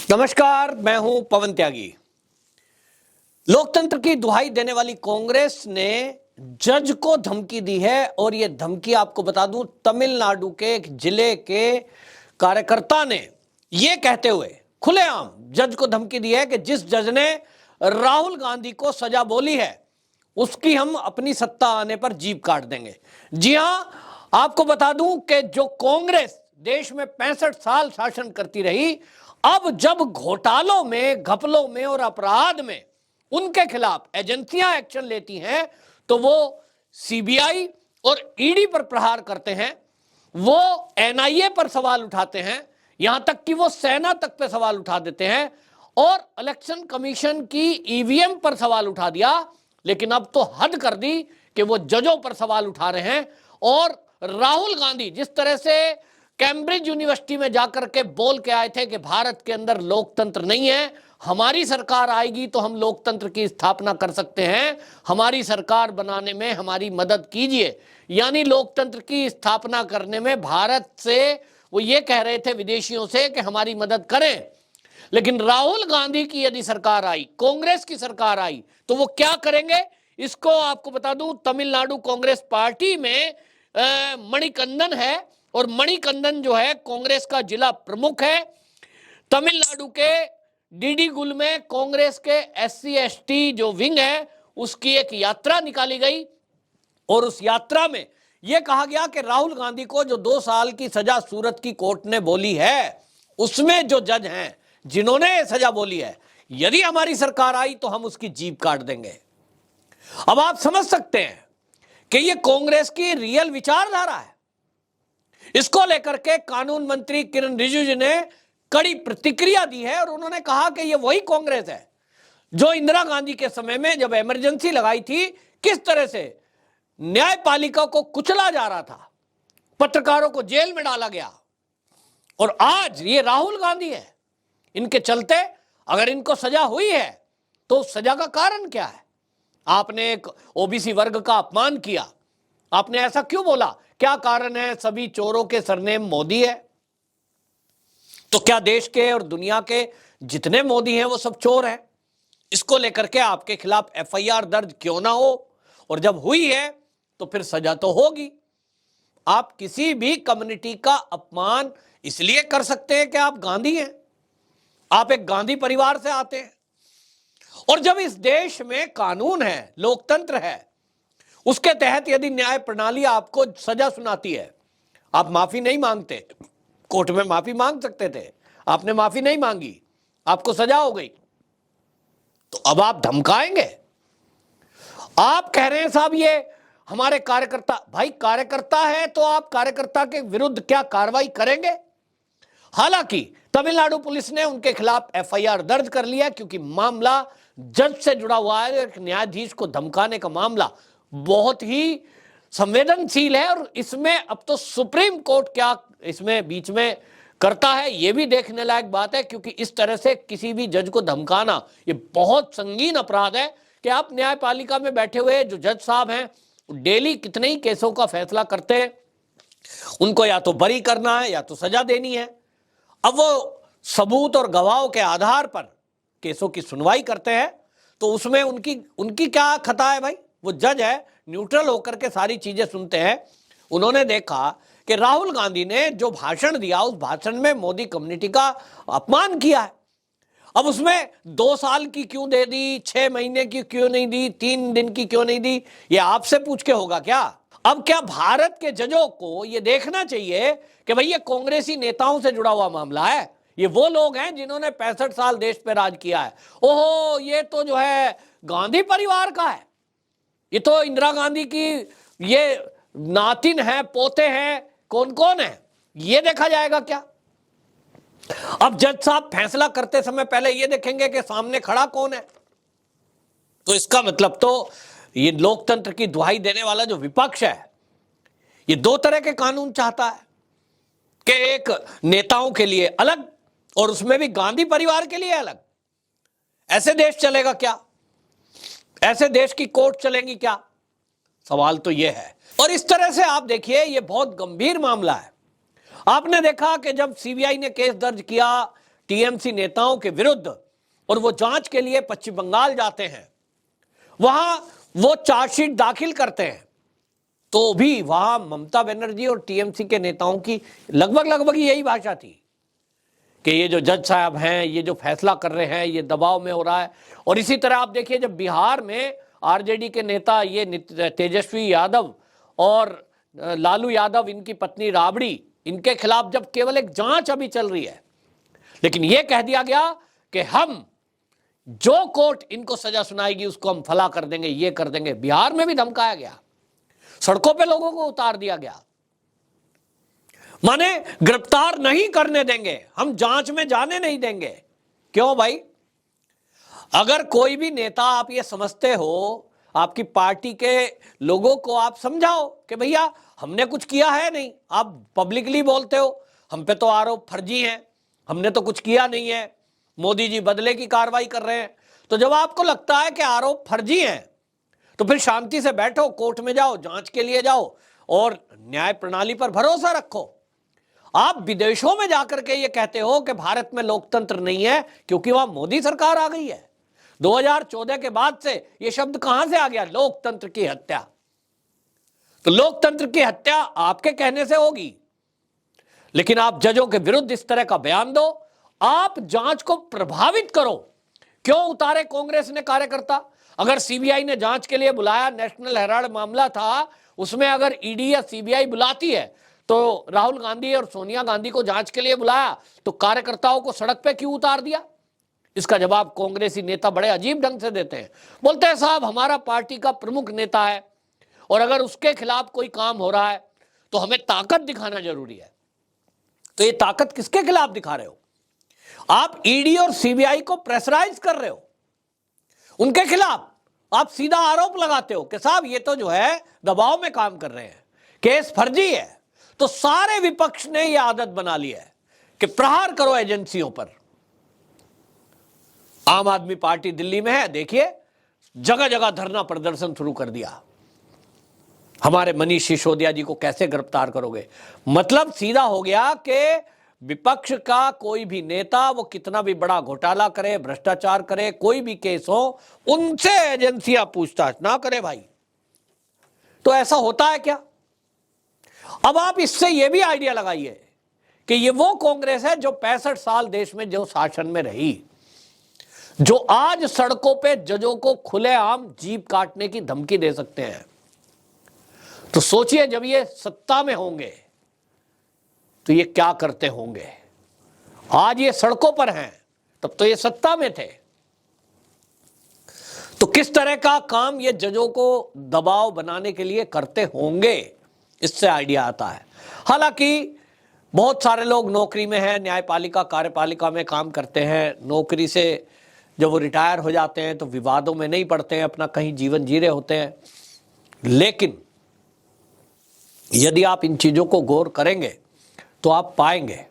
नमस्कार, मैं हूं पवन त्यागी। लोकतंत्र की दुहाई देने वाली कांग्रेस ने जज को धमकी दी है और यह धमकी आपको बता दूं, तमिलनाडु के एक जिले के कार्यकर्ता ने यह कहते हुए खुलेआम जज को धमकी दी है कि जिस जज ने राहुल गांधी को सजा बोली है उसकी हम अपनी सत्ता आने पर जीभ काट देंगे। जी हां, आपको बता दूं कि जो कांग्रेस देश में 65 साल शासन करती रही, अब जब घोटालों में, घपलों में और अपराध में उनके खिलाफ एजेंसियां एक्शन लेती हैं तो वो सीबीआई और ईडी पर प्रहार करते हैं, वो एनआईए पर सवाल उठाते हैं, यहां तक कि वो सेना तक पे सवाल उठा देते हैं और इलेक्शन कमीशन की ईवीएम पर सवाल उठा दिया। लेकिन अब तो हद कर दी कि वो जजों पर सवाल उठा रहे हैं। और राहुल गांधी जिस तरह से कैम्ब्रिज यूनिवर्सिटी में जाकर के बोल के आए थे कि भारत के अंदर लोकतंत्र नहीं है, हमारी सरकार आएगी तो हम लोकतंत्र की स्थापना कर सकते हैं, हमारी सरकार बनाने में हमारी मदद कीजिए, यानी लोकतंत्र की स्थापना करने में भारत से वो ये कह रहे थे विदेशियों से कि हमारी मदद करें। लेकिन राहुल गांधी की यदि सरकार आई, कांग्रेस की सरकार आई, तो वो क्या करेंगे इसको आपको बता दूं। तमिलनाडु कांग्रेस पार्टी में मणिकंदन है और मणिकंदन जो है कांग्रेस का जिला प्रमुख है। तमिलनाडु के डीडीगुल में कांग्रेस के एससी एसटी जो विंग है उसकी एक यात्रा निकाली गई और उस यात्रा में यह कहा गया कि राहुल गांधी को जो 2 साल की सजा सूरत की कोर्ट ने बोली है, उसमें जो जज हैं जिन्होंने सजा बोली है, यदि हमारी सरकार आई तो हम उसकी जीभ काट देंगे। अब आप समझ सकते हैं कि यह कांग्रेस की रियल विचारधारा है। इसको लेकर के कानून मंत्री किरण रिजिजू ने कड़ी प्रतिक्रिया दी है और उन्होंने कहा कि यह वही कांग्रेस है जो इंदिरा गांधी के समय में जब इमरजेंसी लगाई थी, किस तरह से न्यायपालिका को कुचला जा रहा था, पत्रकारों को जेल में डाला गया। और आज ये राहुल गांधी है, इनके चलते अगर इनको सजा हुई है तो सजा का कारण क्या है? आपने एक ओबीसी वर्ग का अपमान किया, आपने ऐसा क्यों बोला? क्या कारण है? सभी चोरों के सरनेम मोदी है। तो क्या देश के और दुनिया के जितने मोदी हैं वो सब चोर हैं? इसको लेकर के आपके खिलाफ एफआईआर दर्ज क्यों ना हो? और जब हुई है तो फिर सजा तो होगी। आप किसी भी कम्युनिटी का अपमान इसलिए कर सकते हैं कि आप गांधी हैं, आप एक गांधी परिवार से आते हैं। और जब इस देश में कानून है, लोकतंत्र है, उसके तहत यदि न्याय प्रणाली आपको सजा सुनाती है, आप माफी नहीं मांगते, कोर्ट में माफी मांग सकते थे, आपने माफी नहीं मांगी, आपको सजा हो गई, तो अब आप धमकाएंगे? आप कह रहे हैं साहब ये हमारे कार्यकर्ता, भाई कार्यकर्ता है तो आप कार्यकर्ता के विरुद्ध क्या कार्रवाई करेंगे? हालांकि तमिलनाडु पुलिस ने उनके खिलाफ एफआईआर दर्ज कर लिया क्योंकि मामला जज से जुड़ा हुआ है। एक न्यायाधीश को धमकाने का मामला बहुत ही संवेदनशील है और इसमें अब तो सुप्रीम कोर्ट क्या इसमें बीच में करता है ये भी देखने लायक बात है, क्योंकि इस तरह से किसी भी जज को धमकाना ये बहुत संगीन अपराध है कि आप न्यायपालिका में बैठे हुए जो जज साहब हैं डेली कितने ही केसों का फैसला करते हैं, उनको या तो बरी करना है या तो सजा देनी है। अब वो सबूत और गवाहों के आधार पर केसों की सुनवाई करते हैं तो उसमें उनकी क्या खता है? भाई वो जज है, न्यूट्रल होकर के सारी चीजें सुनते हैं। उन्होंने देखा कि राहुल गांधी ने जो भाषण दिया उस भाषण में मोदी कम्युनिटी का अपमान किया है। अब उसमें 2 साल की क्यों दे दी, 6 महीने की क्यों नहीं दी, 3 दिन की क्यों नहीं दी, ये आपसे पूछ के होगा क्या? अब क्या भारत के जजों को ये देखना चाहिए कि भाई ये कांग्रेसी नेताओं से जुड़ा हुआ मामला है, ये वो लोग हैं जिन्होंने 65 साल देश पे राज किया है, ओहो ये तो जो है गांधी परिवार का है, ये तो इंदिरा गांधी की ये नातिन है, पोते हैं, कौन कौन है, ये देखा जाएगा क्या? अब जज साहब फैसला करते समय पहले ये देखेंगे कि सामने खड़ा कौन है। तो इसका मतलब तो ये लोकतंत्र की दुहाई देने वाला जो विपक्ष है ये 2 तरह के कानून चाहता है कि एक नेताओं के लिए अलग और उसमें भी गांधी परिवार के लिए अलग। ऐसे देश चलेगा क्या? ऐसे देश की कोर्ट चलेंगी क्या? सवाल तो यह है। और इस तरह से आप देखिए ये बहुत गंभीर मामला है। आपने देखा कि जब सीबीआई ने केस दर्ज किया, टीएमसी नेताओं के विरुद्ध और वो जांच के लिए पश्चिम बंगाल जाते हैं, वहां वो चार्जशीट दाखिल करते हैं, तो भी वहां ममता बनर्जी और टीएमसी के नेताओं की लगभग यही भाषा थी कि ये जो जज साहब हैं, ये जो फैसला कर रहे हैं, ये दबाव में हो रहा है। और इसी तरह आप देखिए, जब बिहार में आरजेडी के नेता ये तेजस्वी यादव और लालू यादव, इनकी पत्नी राबड़ी, इनके खिलाफ जब केवल एक जांच अभी चल रही है, लेकिन यह कह दिया गया कि हम जो कोर्ट इनको सजा सुनाएगी उसको हम फला कर देंगे, ये कर देंगे। बिहार में भी धमकाया गया, सड़कों पे लोगों को उतार दिया गया, माने गिरफ्तार नहीं करने देंगे, हम जांच में जाने नहीं देंगे। क्यों भाई? अगर कोई भी नेता, आप ये समझते हो, आपकी पार्टी के लोगों को आप समझाओ कि भैया हमने कुछ किया है नहीं, आप पब्लिकली बोलते हो हम पे तो आरोप फर्जी हैं, हमने तो कुछ किया नहीं है, मोदी जी बदले की कार्रवाई कर रहे हैं। तो जब आपको लगता है कि आरोप फर्जी हैं, तो फिर शांति से बैठो, कोर्ट में जाओ, जांच के लिए जाओ और न्याय प्रणाली पर भरोसा रखो। आप विदेशों में जाकर के ये कहते हो कि भारत में लोकतंत्र नहीं है क्योंकि वहां मोदी सरकार आ गई है। 2014 के बाद से ये शब्द कहां से आ गया? लोकतंत्र की हत्या। तो लोकतंत्र की हत्या आपके कहने से होगी, लेकिन आप जजों के विरुद्ध इस तरह का बयान दो, आप जांच को प्रभावित करो। क्यों उतारे कांग्रेस ने कार्यकर्ता? अगर सीबीआई ने जांच के लिए बुलाया, नेशनल हेराल्ड मामला था, उसमें अगर ईडी या सीबीआई बुलाती है तो राहुल गांधी और सोनिया गांधी को जांच के लिए बुलाया, तो कार्यकर्ताओं को सड़क पे क्यों उतार दिया? इसका जवाब कांग्रेसी नेता बड़े अजीब ढंग से देते हैं। बोलते हैं साहब हमारा पार्टी का प्रमुख नेता है और अगर उसके खिलाफ कोई काम हो रहा है तो हमें ताकत दिखाना जरूरी है। तो ये ताकत किसके खिलाफ दिखा रहे हो? आप ईडी और सीबीआई को प्रेशराइज कर रहे हो, उनके खिलाफ आप सीधा आरोप लगाते हो कि साहब ये तो जो है दबाव में काम कर रहे हैं, केस फर्जी है। तो सारे विपक्ष ने यह आदत बना ली है कि प्रहार करो एजेंसियों पर। आम आदमी पार्टी दिल्ली में है, देखिए जगह जगह धरना प्रदर्शन शुरू कर दिया। हमारे मनीष सिसोदिया जी को कैसे गिरफ्तार करोगे? मतलब सीधा हो गया कि विपक्ष का कोई भी नेता, वो कितना भी बड़ा घोटाला करे, भ्रष्टाचार करे, कोई भी केस हो, उनसे एजेंसियां पूछताछ ना करे भाई। तो ऐसा होता है क्या? अब आप इससे यह भी आइडिया लगाइए कि ये वो कांग्रेस है जो 65 साल देश में जो शासन में रही, जो आज सड़कों पे जजों को खुलेआम जीभ काटने की धमकी दे सकते हैं। तो सोचिए जब ये सत्ता में होंगे तो ये क्या करते होंगे। आज ये सड़कों पर हैं, तब तो ये सत्ता में थे। तो किस तरह का काम ये जजों को दबाव बनाने के लिए करते होंगे, इससे आइडिया आता है। हालांकि बहुत सारे लोग नौकरी में हैं, न्यायपालिका कार्यपालिका में काम करते हैं, नौकरी से जब वो रिटायर हो जाते हैं तो विवादों में नहीं पड़ते हैं, अपना कहीं जीवन जी रहे होते हैं। लेकिन यदि आप इन चीजों को गौर करेंगे तो आप पाएंगे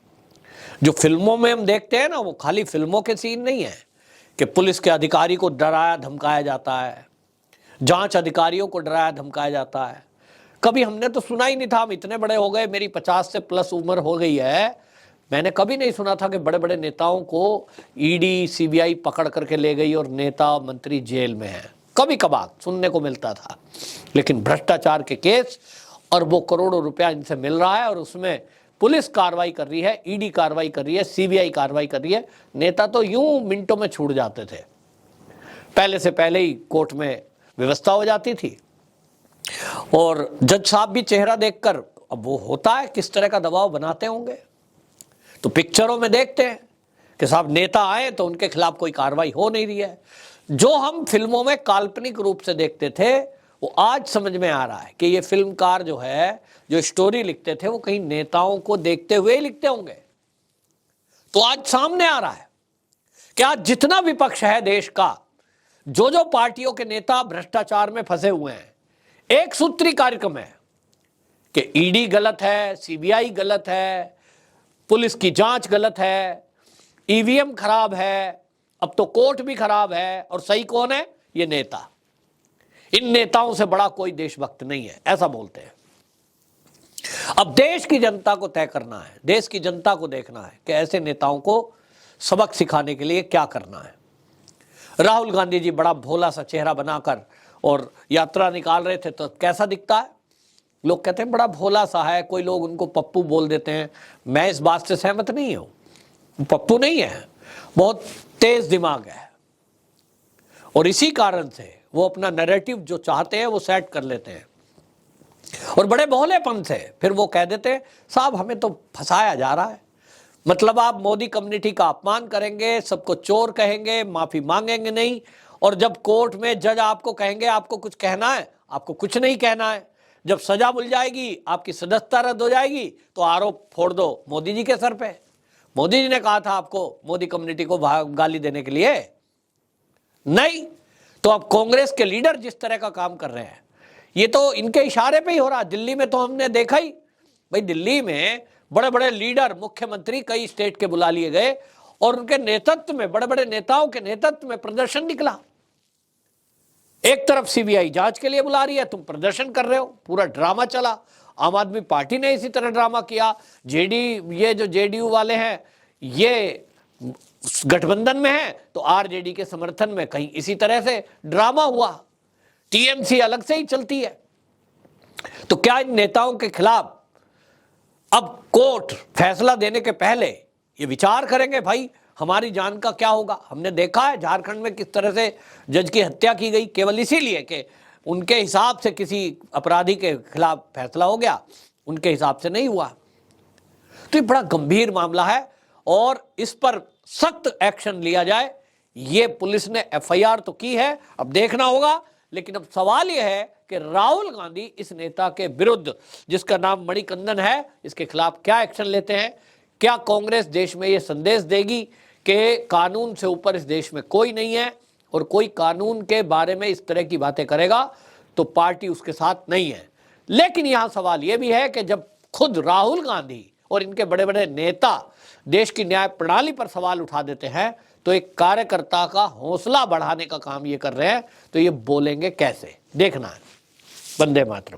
जो फिल्मों में हम देखते हैं ना, वो खाली फिल्मों के सीन नहीं है कि पुलिस के अधिकारी को डराया धमकाया जाता है, जांच अधिकारियों को डराया धमकाया जाता है। कभी हमने तो सुना ही नहीं था, हम इतने बड़े हो गए, मेरी 50 से प्लस उम्र हो गई है, मैंने कभी नहीं सुना था कि बड़े बड़े नेताओं को ईडी सीबीआई पकड़ करके ले गई और नेता मंत्री जेल में है। कभी कभार सुनने को मिलता था, लेकिन भ्रष्टाचार के केस और वो करोड़ों रुपया इनसे मिल रहा है और उसमें पुलिस कार्रवाई कर रही है, ईडी कार्रवाई कर रही है, सीबीआई कार्रवाई कर रही है। नेता तो यूं मिनटों में छूट जाते थे, पहले से पहले ही कोर्ट में व्यवस्था हो जाती थी। और जज साहब भी चेहरा देखकर, अब वो होता है किस तरह का दबाव बनाते होंगे। तो पिक्चरों में देखते हैं कि साहब नेता आए तो उनके खिलाफ कोई कार्रवाई हो नहीं रही है। जो हम फिल्मों में काल्पनिक रूप से देखते थे वो आज समझ में आ रहा है कि ये फिल्मकार जो है, जो स्टोरी लिखते थे, वो कहीं नेताओं को देखते हुए ही लिखते होंगे। तो आज सामने आ रहा है कि आज जितना विपक्ष है देश का, जो जो पार्टियों के नेता भ्रष्टाचार में फंसे हुए हैं, एक सूत्री कार्यक्रम है कि ईडी गलत है, सीबीआई गलत है, पुलिस की जांच गलत है, ईवीएम खराब है, अब तो कोर्ट भी खराब है, और सही कौन है? ये नेता। इन नेताओं से बड़ा कोई देशभक्त नहीं है, ऐसा बोलते हैं। अब देश की जनता को तय करना है, देश की जनता को देखना है कि ऐसे नेताओं को सबक सिखाने के लिए क्या करना है। राहुल गांधी जी बड़ा भोला सा चेहरा बनाकर और यात्रा निकाल रहे थे, तो कैसा दिखता है? लोग कहते हैं बड़ा भोला सा है, कोई लोग उनको पप्पू बोल देते हैं। मैं इस बात से सहमत नहीं हूं, पप्पू नहीं है, बहुत तेज दिमाग है, और इसी कारण से वो अपना नैरेटिव जो चाहते हैं वो सेट कर लेते हैं, और बड़े भोलेपन से फिर वो कह देते हैं साहब हमें तो फंसाया जा रहा है। मतलब आप मोदी कम्युनिटी का अपमान करेंगे, सबको चोर कहेंगे, माफी मांगेंगे नहीं, और जब कोर्ट में जज आपको कहेंगे आपको कुछ कहना है, आपको कुछ नहीं कहना है। जब सजा मिल जाएगी, आपकी सदस्यता रद्द हो जाएगी, तो आरोप फोड़ दो मोदी जी के सर पे। मोदी जी ने कहा था आपको मोदी कम्युनिटी को गाली देने के लिए, नहीं। तो अब कांग्रेस के लीडर जिस तरह का काम कर रहे हैं, ये तो इनके इशारे पे ही हो रहा है। दिल्ली में तो हमने देखा ही, भाई दिल्ली में बड़े बड़े लीडर, मुख्यमंत्री कई स्टेट के बुला लिए गए, और उनके नेतृत्व में, बड़े बड़े नेताओं के नेतृत्व में प्रदर्शन निकला। एक तरफ सीबीआई जांच के लिए बुला रही है, तुम प्रदर्शन कर रहे हो, पूरा ड्रामा चला। आम आदमी पार्टी ने इसी तरह ड्रामा किया। ये जो जेडीयू वाले हैं, ये गठबंधन में है, तो आरजेडी के समर्थन में कहीं इसी तरह से ड्रामा हुआ। टीएमसी अलग से ही चलती है। तो क्या इन नेताओं के खिलाफ अब कोर्ट फैसला देने के पहले ये विचार करेंगे, भाई हमारी जान का क्या होगा? हमने देखा है झारखंड में किस तरह से जज की हत्या की गई, केवल इसीलिए कि उनके हिसाब से किसी अपराधी के खिलाफ फैसला हो गया, उनके हिसाब से नहीं हुआ। तो ये बड़ा गंभीर मामला है, और इस पर सख्त एक्शन लिया जाए। ये पुलिस ने एफआईआर तो की है, अब देखना होगा। लेकिन अब सवाल यह है कि राहुल गांधी इस नेता के विरुद्ध, जिसका नाम मणिकंदन है, इसके खिलाफ क्या एक्शन लेते हैं? क्या कांग्रेस देश में यह संदेश देगी कि कानून से ऊपर इस देश में कोई नहीं है, और कोई कानून के बारे में इस तरह की बातें करेगा तो पार्टी उसके साथ नहीं है? लेकिन यहां सवाल यह भी है कि जब खुद राहुल गांधी और इनके बड़े बड़े नेता देश की न्याय प्रणाली पर सवाल उठा देते हैं, तो एक कार्यकर्ता का हौसला बढ़ाने का काम ये कर रहे हैं, तो ये बोलेंगे कैसे? देखना है। वंदे मातरम।